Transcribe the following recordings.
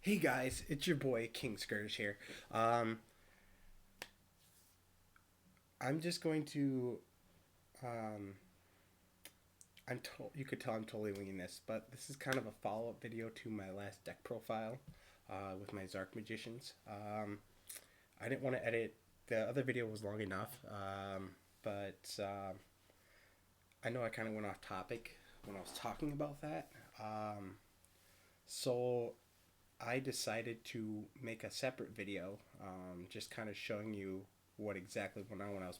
Hey guys, it's your boy King Skirtish here. Um, I'm just going to. Um, you could tell I'm totally winging this, but this is kind of a follow-up video to my last deck profile with my ZARC magicians. I didn't want to edit. The other video was long enough, but I know I kind of went off topic when I was talking about that. Um, so I decided to make a separate video, just kind of showing you what exactly went on when I was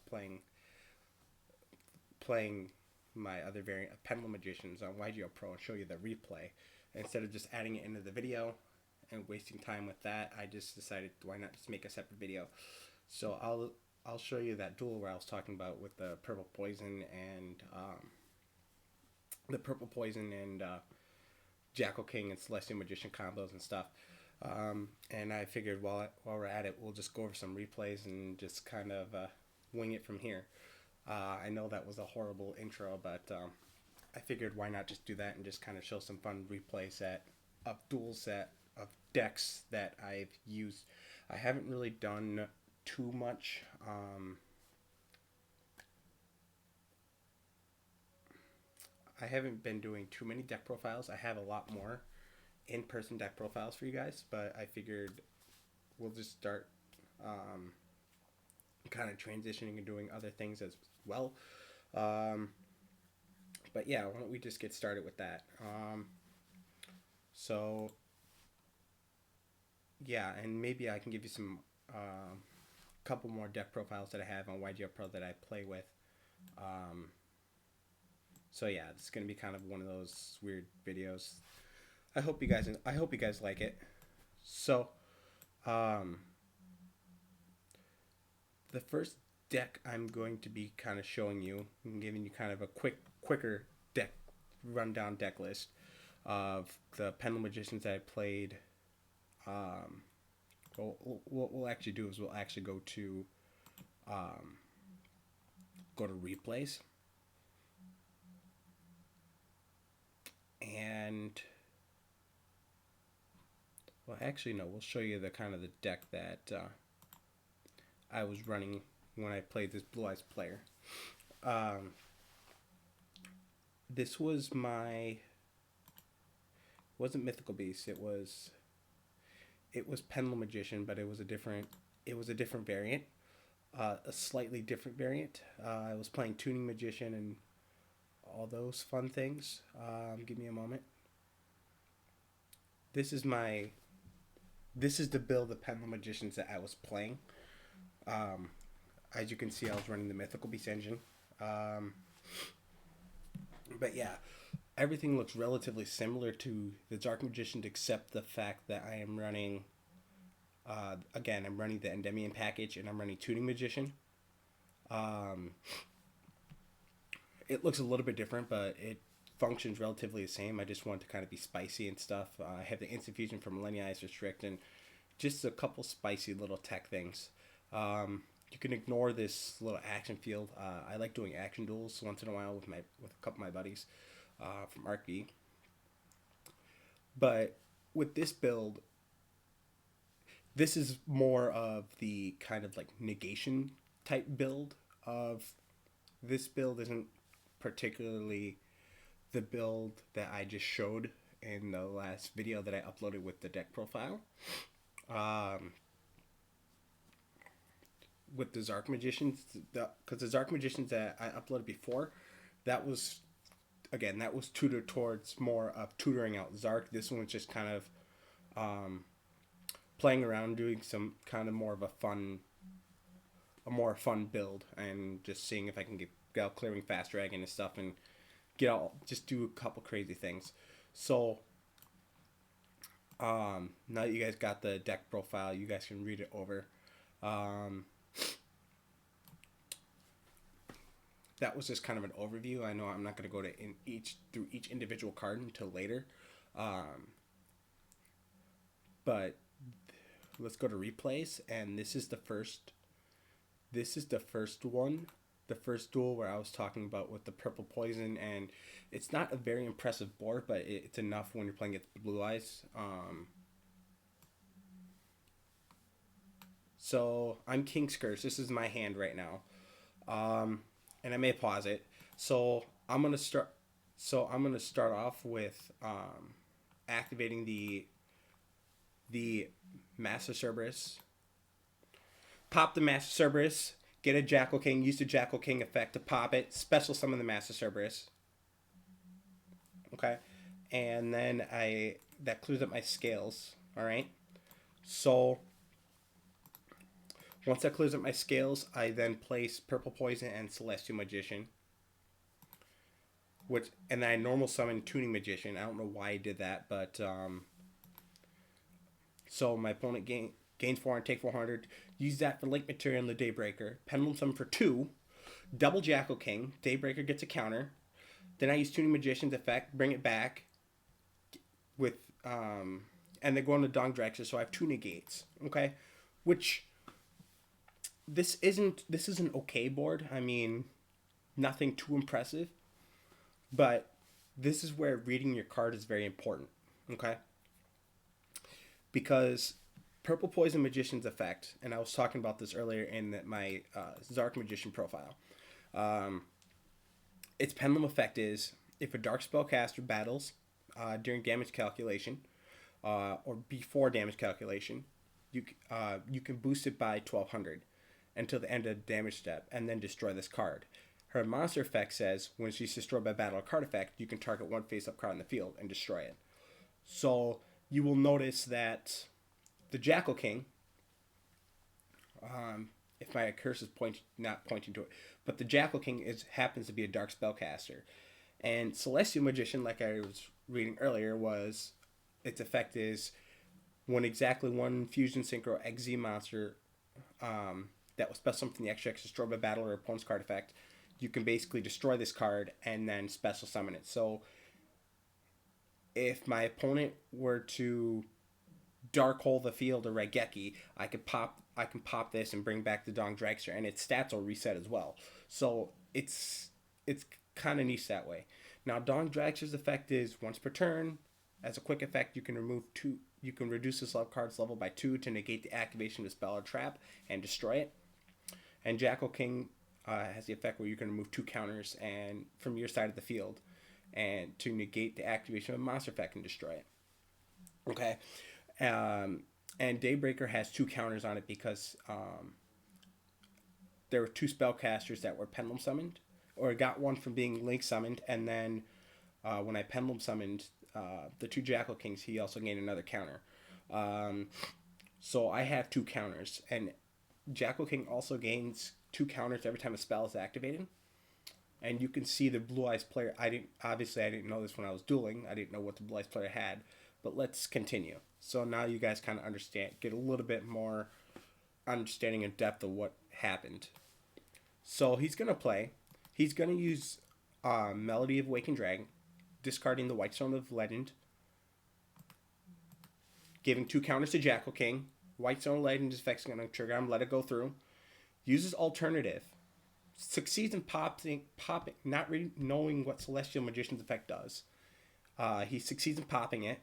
playing my other variant of Pendulum Magicians on YGOPRO and show you the replay. Instead of just adding it into the video and wasting time with that, I just decided why not just make a separate video. So I'll show you that duel where I was talking about with the purple poison and Jackal King and Celestial Magician combos and stuff. And I figured while we're at it, we'll just go over some replays and just kind of wing it from here. I know that was a horrible intro, but I figured why not just do that and just kind of show some fun replays of duels of decks that I've used. I haven't really done too much. I haven't been doing too many deck profiles. I have a lot more in-person deck profiles for you guys, but I figured we'll just start kind of transitioning and doing other things as well. Um, but yeah, why don't we just get started with that? So yeah, and maybe I can give you some couple more deck profiles that I have on YGO that I play with. Um, so yeah, it's gonna be kind of one of those weird videos. I hope you guys like it. So um, the first deck I'm going to be kind of showing you and giving you kind of a quicker deck rundown deck list of the Pendulum Magicians that I played. Um, well, what we'll actually do is we'll actually um, go to replays, and well, actually no, we'll show you the kind of the deck that I was running when I played this Blue Eyes player. Um, this was my wasn't Mythical Beast. It was Pendulum Magician, but it was a different variant, a slightly different variant. I was playing Tuning Magician and all those fun things. Give me a moment. This is my this is the build of Pendulum Magicians that I was playing. Um, as you can see, I was running the Mythical Beast engine. Um, but yeah, everything looks relatively similar to the Dark Magicians, except the fact that I am running. Again, I'm running the Endymion package, and I'm running Tuning Magician. Um, it looks a little bit different, but it functions relatively the same. I just want to kind of be spicy and stuff. I have the Instant Fusion from Millennia Ice Restrict, and just a couple spicy little tech things. You can ignore this little action field. I like doing action duels once in a while with a couple of my buddies from ArcV. But with this build, this is more of the kind of like negation type build of this build isn't particularly the build that I just showed in the last video that I uploaded with the deck profile. Um, with the ZARC Magicians, because the ZARC Magicians that I uploaded before, that was that was tutored towards more of tutoring out ZARC. This one was just kind of playing around, doing some kind of a more fun build, and just seeing if I can get out clearing fast dragon and stuff, and just do a couple crazy things. So now that you guys got the deck profile, you guys can read it over. Um, that was just kind of an overview. I know I'm not going to go through each individual card until later, but let's go to replays, and this is the first. This is the first one, the first duel where I was talking about with the purple poison, and it's not a very impressive board, but it's enough when you're playing against Blue Eyes. So I'm King's Curse. This is my hand right now, and I may pause it. So I'm gonna start. So I'm gonna start off with activating the Master Cerberus. Pop the Master Cerberus. Get a Jackal King. Use the Jackal King effect to pop it. Special summon the Master Cerberus. Okay, and then that clears up my scales. All right. So once that clears up my scales, I then place Purple Poison and Celestial Magician. And then I normal summon Tuning Magician. I don't know why I did that, but so my opponent gains 400, take 400. Use that for Link Material in the Daybreaker. Pendulum summon for 2. Double Jackal King. Daybreaker gets a counter. Then I use Tuning Magician's effect, bring it back with and then go on to Dong Drexer, so I have 2 negates. Okay? Which this is an okay board. I mean, nothing too impressive. But this is where reading your card is very important. Okay? Because Purple Poison Magician's effect, and I was talking about this earlier in my ZARC Magician profile. Its Pendulum effect is if a Dark Spellcaster battles during damage calculation or before damage calculation, you can boost it by 1200 until the end of the damage step and then destroy this card. Her monster effect says when she's destroyed by battle or card effect, you can target one face-up card in the field and destroy it. So you will notice that the Jackal King, if my curse is not pointing to it, but the Jackal King happens to be a Dark Spellcaster. And Celestial Magician, like I was reading earlier, its effect is when exactly one Fusion Synchro XZ monster that was special from the extra destroyed by battle or opponent's card effect, you can basically destroy this card and then special summon it. So if my opponent were to Dark Hole the Field or Regeki, I can pop this and bring back the Dong Dragster, and its stats will reset as well. So it's kind of niche that way. Now Dong Dragster's effect is once per turn. As a quick effect, you can reduce this card's level by 2 to negate the activation of a spell or trap and destroy it. And Jackal King has the effect where you can remove 2 counters and from your side of the field, and to negate the activation of a monster effect and destroy it. Okay. And Daybreaker has 2 counters on it because there were 2 spellcasters that were Pendulum summoned, or got one from being Link summoned, and then when I Pendulum summoned the 2 Jackal Kings, he also gained another counter. So I have 2 counters, and Jackal King also gains 2 counters every time a spell is activated. And you can see the Blue Eyes player. I didn't know this when I was dueling. I didn't know what the Blue Eyes player had. But let's continue. So now you guys kind of understand, get a little bit more understanding and depth of what happened. So he's going to use Melody of Awakened Dragon, discarding the White Stone of Legend, giving 2 counters to Jackal King. White Stone of Legend effect's going to trigger him, let it go through. Uses Alternative. Succeeds in popping, not really knowing what Celestial Magician's effect does. He succeeds in popping it.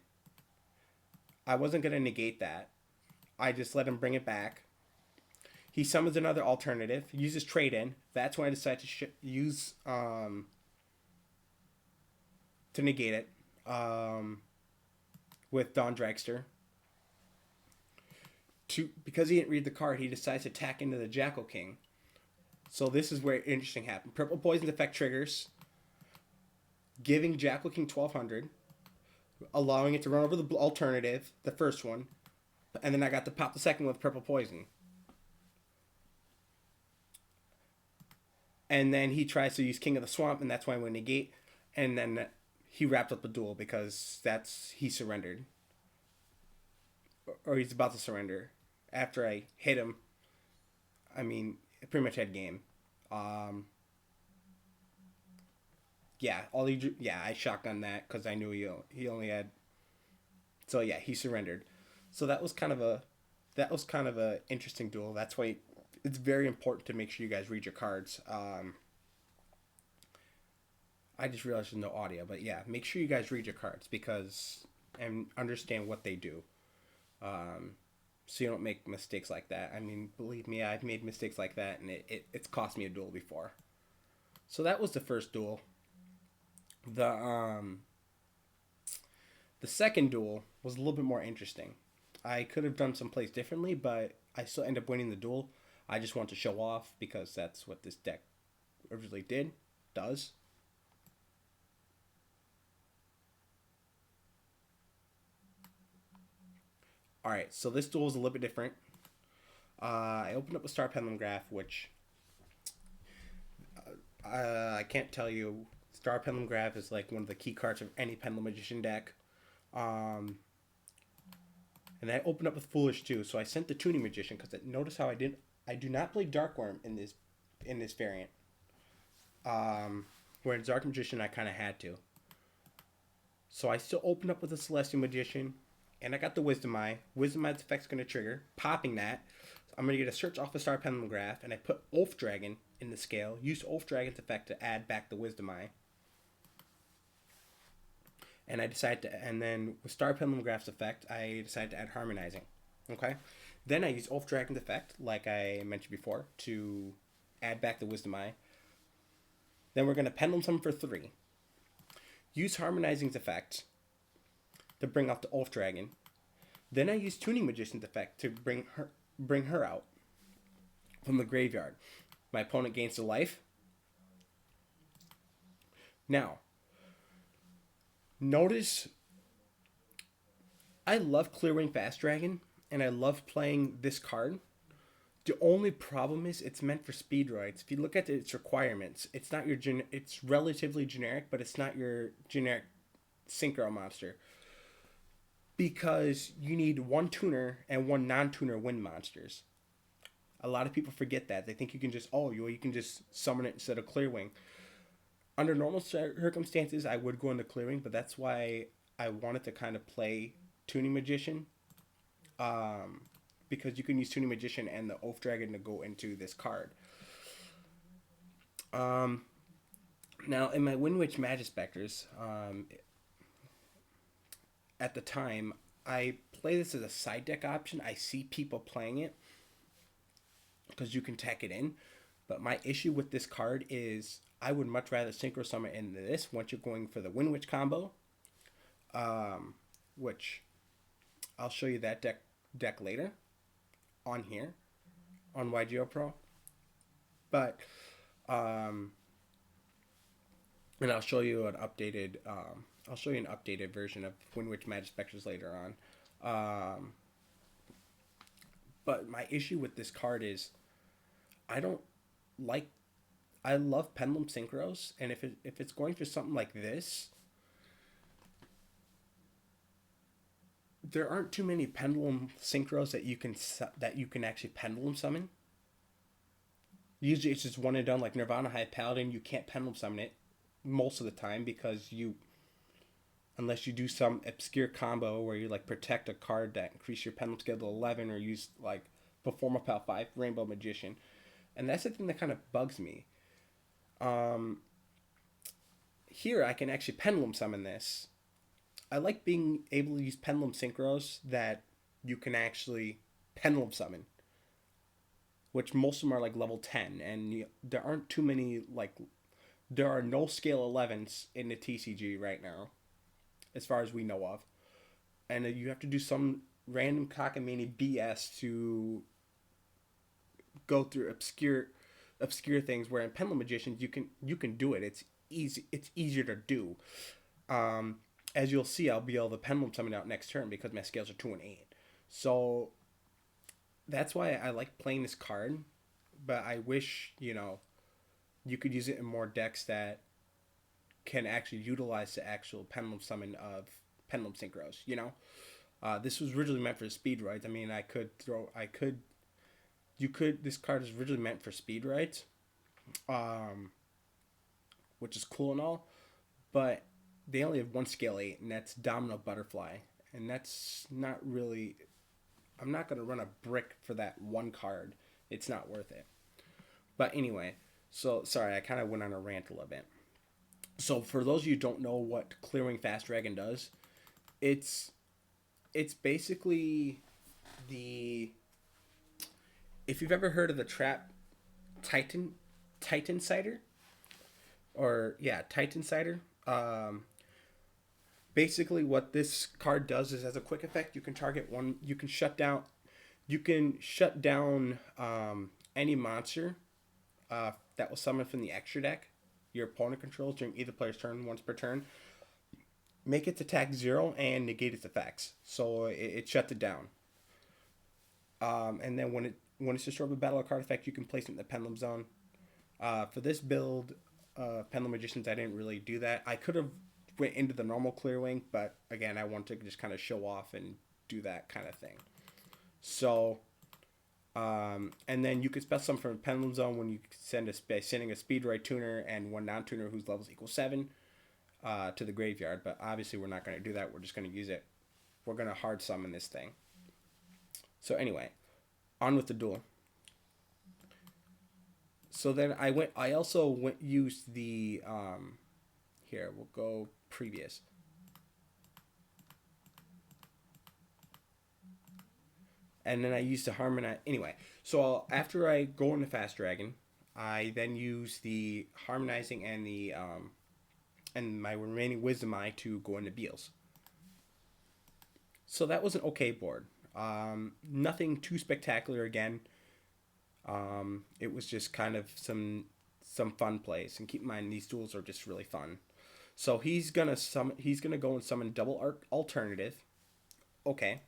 I wasn't going to negate that. I just let him bring it back. He summons another Alternative, uses Trade-In. That's when I decide to use to negate it with Dawn Dragster. Because he didn't read the card, he decides to attack into the Jackal King. So this is where interesting happened. Purple Poison's effect triggers, giving Jackal King 1200, allowing it to run over the Alternative, the first one, and then I got to pop the second one with Purple Poison. And then he tries to use King of the Swamp, and that's why I went negate. And then he wrapped up the duel because he surrendered. Or he's about to surrender. After I hit him, I mean, it pretty much had game. I shotgunned that because I knew he only had. So yeah, he surrendered. So that was kind of a interesting duel. That's why it's very important to make sure you guys read your cards. I just realized there's no audio, but yeah, make sure you guys read your cards and understand what they do. so you don't make mistakes like that. I mean, believe me, I've made mistakes like that, and it's cost me a duel before. So that was the first duel. The the second duel was a little bit more interesting. I could have done some plays differently, but I still end up winning the duel. I just want to show off because that's what this deck originally does. Alright, so this duel is a little bit different. I opened up a Star Pendulum Graph, which I can't tell you. Star Pendulum Graph is like one of the key cards of any Pendulum Magician deck. And I opened up with Foolish too, so I sent the Tuning Magician because notice how I do not play Dark Worm in this variant. Where in ZARC Magician I kind of had to. So I still opened up with the Celestial Magician, and I got the Wisdom Eye. Wisdom Eye's effect's going to trigger. Popping that, so I'm going to get a search off the Star Pendulum Graph, and I put Ulf Dragon in the scale. Used Ulf Dragon's effect to add back the Wisdom Eye. And I decided to, and then with Star Pendulum Graph's effect, I decided to add Harmonizing. Okay? Then I use Ulf Dragon's effect, like I mentioned before, to add back the Wisdom Eye. Then we're going to Pendulum Summon for 3. Use Harmonizing's effect to bring out the Ulf Dragon. Then I use Tuning Magician's effect to bring her out from the graveyard. My opponent gains a life. Now, notice I love Clearwing Fast Dragon, and I love playing this card. The only problem is it's meant for speedroids. If you look at its requirements, it's not your it's relatively generic, but it's not your generic synchro monster. Because you need one tuner and one non-tuner wind monsters. A lot of people forget that. They think you can just you can just summon it instead of Clearwing. Under normal circumstances, I would go into Clearwing, but that's why I wanted to kind of play Tuning Magician. Because you can use Tuning Magician and the Ulf Dragon to go into this card. Now, in my Wind Witch Magic Specters, at the time, I play this as a side deck option. I see people playing it because you can tack it in. But my issue with this card is I would much rather Synchro Summon into this once you're going for the Wind Witch combo. Which I'll show you that deck later on here on YGOPRO. But and I'll show you an updated version of Wind Witch Magic Specters later on. But my issue with this card is I love Pendulum Synchros, and if it's going for something like this, there aren't too many Pendulum Synchros that you can actually Pendulum Summon. Usually it's just one and done, like Nirvana High Paladin. You can't Pendulum Summon it most of the time because unless you do some obscure combo where you like protect a card that increase your Pendulum skill to 11, or use like Performapal 5 Rainbow Magician, and that's the thing that kind of bugs me. Here I can actually Pendulum Summon this. I like being able to use Pendulum Synchros that you can actually Pendulum Summon, which most of them are like level 10, and there aren't too many, there are no scale 11s in the TCG right now, as far as we know of. And you have to do some random cockamamie BS to go through obscure things, where in Pendulum Magicians you can do it. It's easier to do. As you'll see, I'll be able to Pendulum Summon out next turn because my scales are 2 and 8. So that's why I like playing this card, but I wish, you could use it in more decks that can actually utilize the actual Pendulum Summon of Pendulum Synchros, This was originally meant for speedroids. I mean, this card is originally meant for speedroids, which is cool and all, but they only have one scale 8, and that's Domino Butterfly, and that's not really, I'm not going to run a brick for that one card. It's not worth it. But anyway, so sorry, I kind of went on a rant a little bit. So for those of you who don't know what Clearwing Fast Dragon does, it's basically the if you've ever heard of the trap Titan Cider, or yeah, Titan Cider. Basically, what this card does is, as a quick effect, you can target one. You can shut down. You can shut down any monster that was summoned from the extra deck your opponent controls during either player's turn once per turn. Make its attack 0 and negate its effects, so it shuts it down. And then when it's destroyed with battle or card effect, you can place it in the Pendulum zone. For this build, Pendulum Magicians, I didn't really do that. I could have went into the normal clear wing, but again, I want to just kind of show off and do that kind of thing. So, and then you could special summon from Pendulum Zone when you sending a Speed Right Tuner and one non-tuner whose levels equal 7 to the graveyard. But obviously, we're not going to do that. We're just going to use it. We're going to hard summon this thing. So anyway, on with the duel. So then I also used the here we'll go previous. And then I used to harmonize. Anyway, so after I go into Fast Dragon, I then use the harmonizing and the and my remaining Wisdom Eye to go into Beals. So that was an okay board. Nothing too spectacular again. It was just kind of some fun plays, and keep in mind these duels are just really fun. So he's gonna go and summon double alternative. Okay.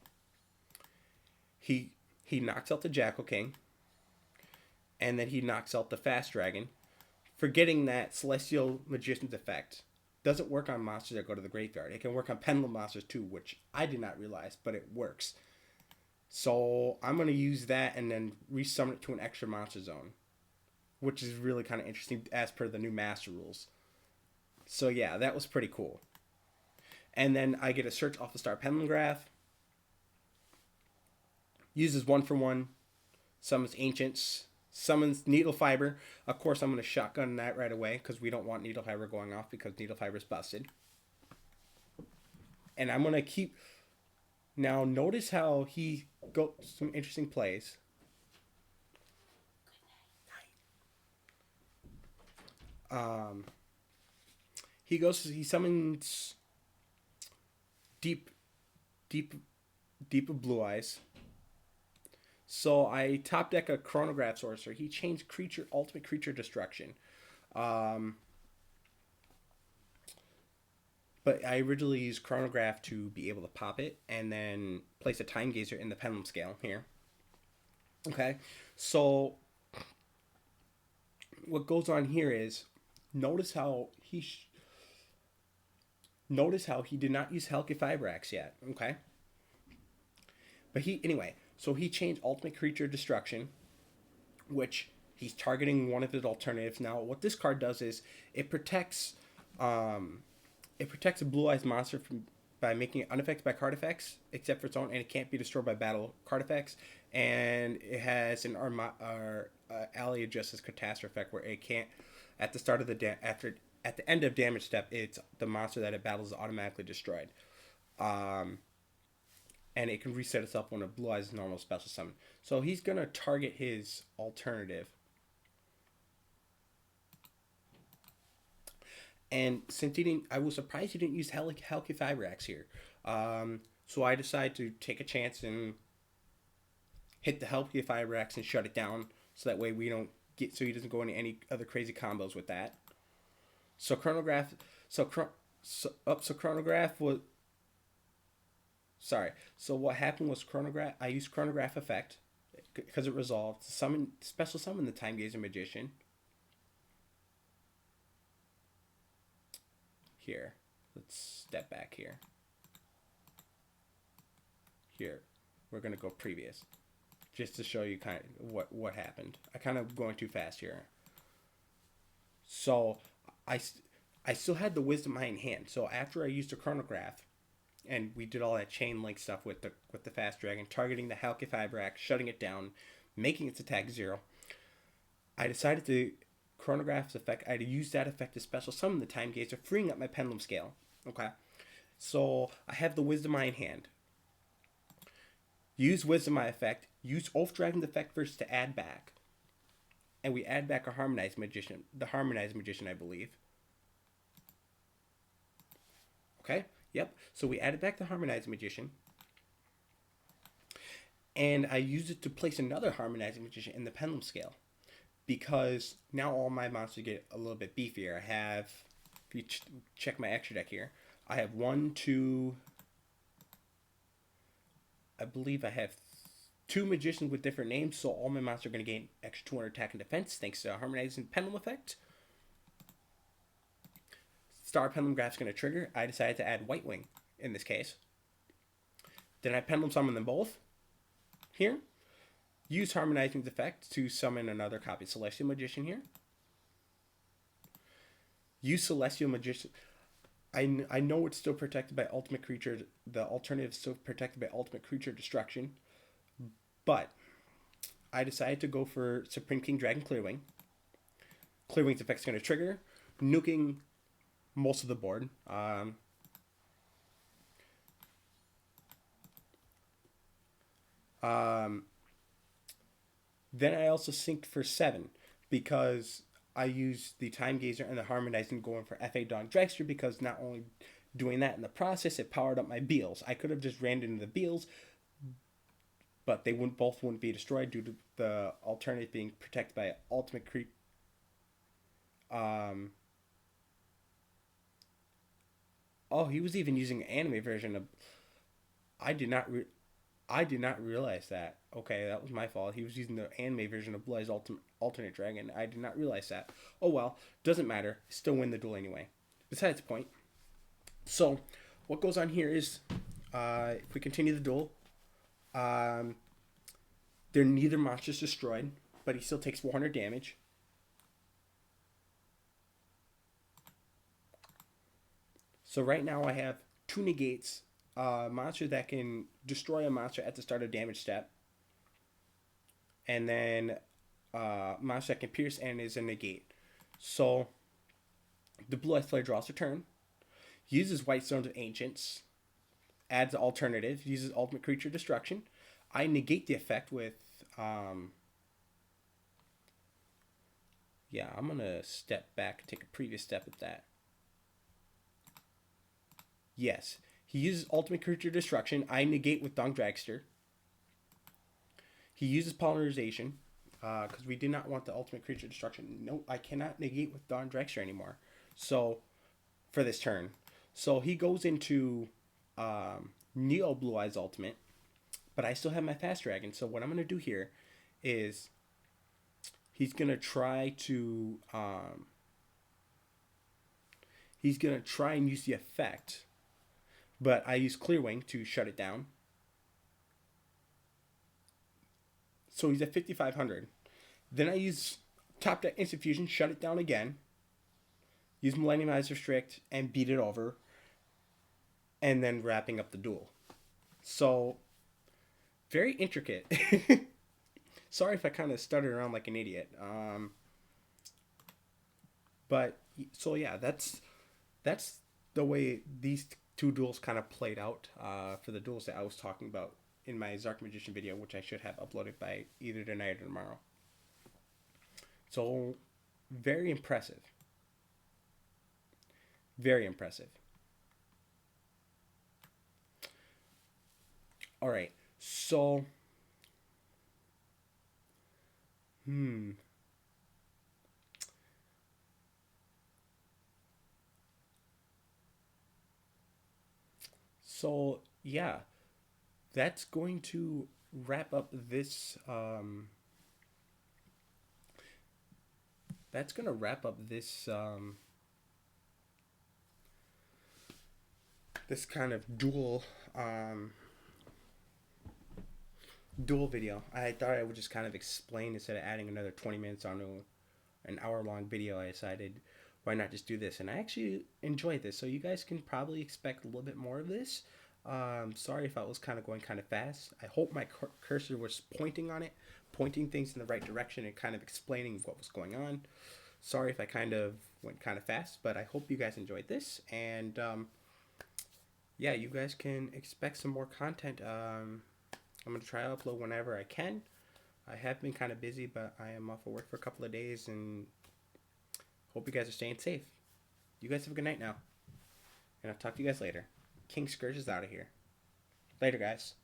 He knocks out the Jackal King, and then he knocks out the Fast Dragon, forgetting that Celestial Magician's effect doesn't work on monsters that go to the graveyard. It can work on Pendulum monsters too, which I did not realize, but it works. So I'm going to use that and then resummon it to an extra monster zone, which is really kind of interesting as per the new master rules. So yeah, that was pretty cool. And then I get a search off the Star Pendulum Graph. Uses 1-for-1. Summons Ancients. Summons Needle Fiber. Of course, I'm going to shotgun that right away because we don't want Needle Fiber going off because Needle Fiber is busted. And I'm going to keep... Now, notice how he got some interesting plays. He summons Deep of Blue Eyes. So I top deck a Chronograph Sorcerer. He changed ultimate creature destruction. But I originally used Chronograph to be able to pop it and then place a Time Gazer in the Pendulum Scale here. Okay, so what goes on here is notice how he did not use Halqifibrax yet. Okay, but so he changed Ultimate Creature Destruction, which he's targeting one of his alternatives. Now, what this card does is it protects a Blue Eyes monster by making it unaffected by card effects, except for its own, and it can't be destroyed by battle card effects. And it has an Ally of Justice Catastrophe effect where it can't, at the start of at the end of damage step, it's the monster that it battles is automatically destroyed. And it can reset itself when a Blue Eyes normal special summon. So he's gonna target his alternative. And since I was surprised he didn't use Halqifibrax here. So I decided to take a chance and hit the Halqifibrax and shut it down, so that way so he doesn't go into any other crazy combos with that. So Chronograph was. Sorry. So what happened was I used Chronograph effect because it resolved. Special summon the Time Gazer Magician. Here, let's step back here. Here, we're gonna go previous, just to show you kind of what happened. I kind of going too fast here. So I still had the Wisdom Eye in hand. So after I used the Chronograph, and we did all that chain link stuff with the Fast Dragon, targeting the Halqifibrax, shutting it down, making its attack 0. I decided to Chronograph's effect. I'd use that effect to special summon the Time Gazer, freeing up my Pendulum Scale. Okay, so I have the Wisdom Eye in hand. use Wisdom Eye effect, use Oath Dragon's effect first to add back. And we add back a Harmonized Magician, the Harmonized Magician, I believe. Okay, yep. So we added back the Harmonized Magician. And I used it to place another Harmonizing Magician in the Pendulum scale. Because now all my monsters get a little bit beefier. I have, if you check my extra deck here, I have 1, 2, I believe I have 2 Magicians with different names, so all my monsters are going to gain extra 200 attack and defense thanks to a Harmonizing Pendulum effect. Star Pendulum Graph's going to trigger. I decided to add White Wing in this case. Then I Pendulum Summon them both here. Use Harmonizing's effect to summon another copy of Celestial Magician here. Use Celestial Magician. I know it's still protected by Ultimate Creature. The alternative is still protected by Ultimate Creature Destruction. But I decided to go for Supreme King Dragon Clearwing. Clearwing's effect is going to trigger, nuking most of the board. Then I also synced for 7 because I used the Time Gazer and the Harmonizing going for FA Dog Dragster, because not only doing that in the process, it powered up my Beals. I could have just ran into the Beals, but they both wouldn't be destroyed due to the alternative being protected by Ultimate Creep. Oh, he was even using an anime version of. I did not realize that. Okay, that was my fault. He was using the anime version of Blood's alternate dragon. I did not realize that. Oh well, doesn't matter. Still win the duel anyway. Besides the point. So, what goes on here is, if we continue the duel, they're neither monsters destroyed, but he still takes 400 damage. So right now I have 2 negates. Monster that can destroy a monster at the start of damage step. And then monster that can pierce and is a negate. So the Blue Eyes Flare draws a turn. Uses White Stones of Ancients. Adds alternative. Uses Ultimate Creature Destruction. I negate the effect with... yeah, I'm going to step back and take a previous step at that. Yes. He uses Ultimate Creature Destruction. I negate with Dong Dragster. He uses Polymerization. Because we did not want the Ultimate Creature Destruction. No, I cannot negate with Dong Dragster anymore. So, for this turn. So, he goes into Neo Blue Eyes Ultimate. But I still have my Fast Dragon. So, what I'm going to do here is... he's going to try to... he's going to try and use the effect... but I use Clearwing to shut it down. So he's at 5,500. Then I use Top Deck Instant Fusion, shut it down again. Use Millennium Eyes Restrict and beat it over. And then wrapping up the duel. So, very intricate. Sorry if I kind of stuttered around like an idiot. But, so yeah, that's the way these 2 duels kind of played out for the duels that I was talking about in my ZARC Magician video, which I should have uploaded by either tonight or tomorrow. So, very impressive. Very impressive. Alright, so... So, yeah, that's going to wrap up this, this kind of dual video. I thought I would just kind of explain instead of adding another 20 minutes onto an hour-long video. I decided, why not just do this? And I actually enjoyed this, so you guys can probably expect a little bit more of this. Sorry if I was kind of going kind of fast. I hope my cursor was pointing on it, pointing things in the right direction and kind of explaining what was going on. Sorry if I kind of went kind of fast, but I hope you guys enjoyed this. And yeah, you guys can expect some more content I'm going to try to upload whenever I can. I have been kind of busy, but I am off of work for a couple of days, and hope you guys are staying safe. You guys have a good night now, and I'll talk to you guys later. King Scourge is out of here. Later, guys.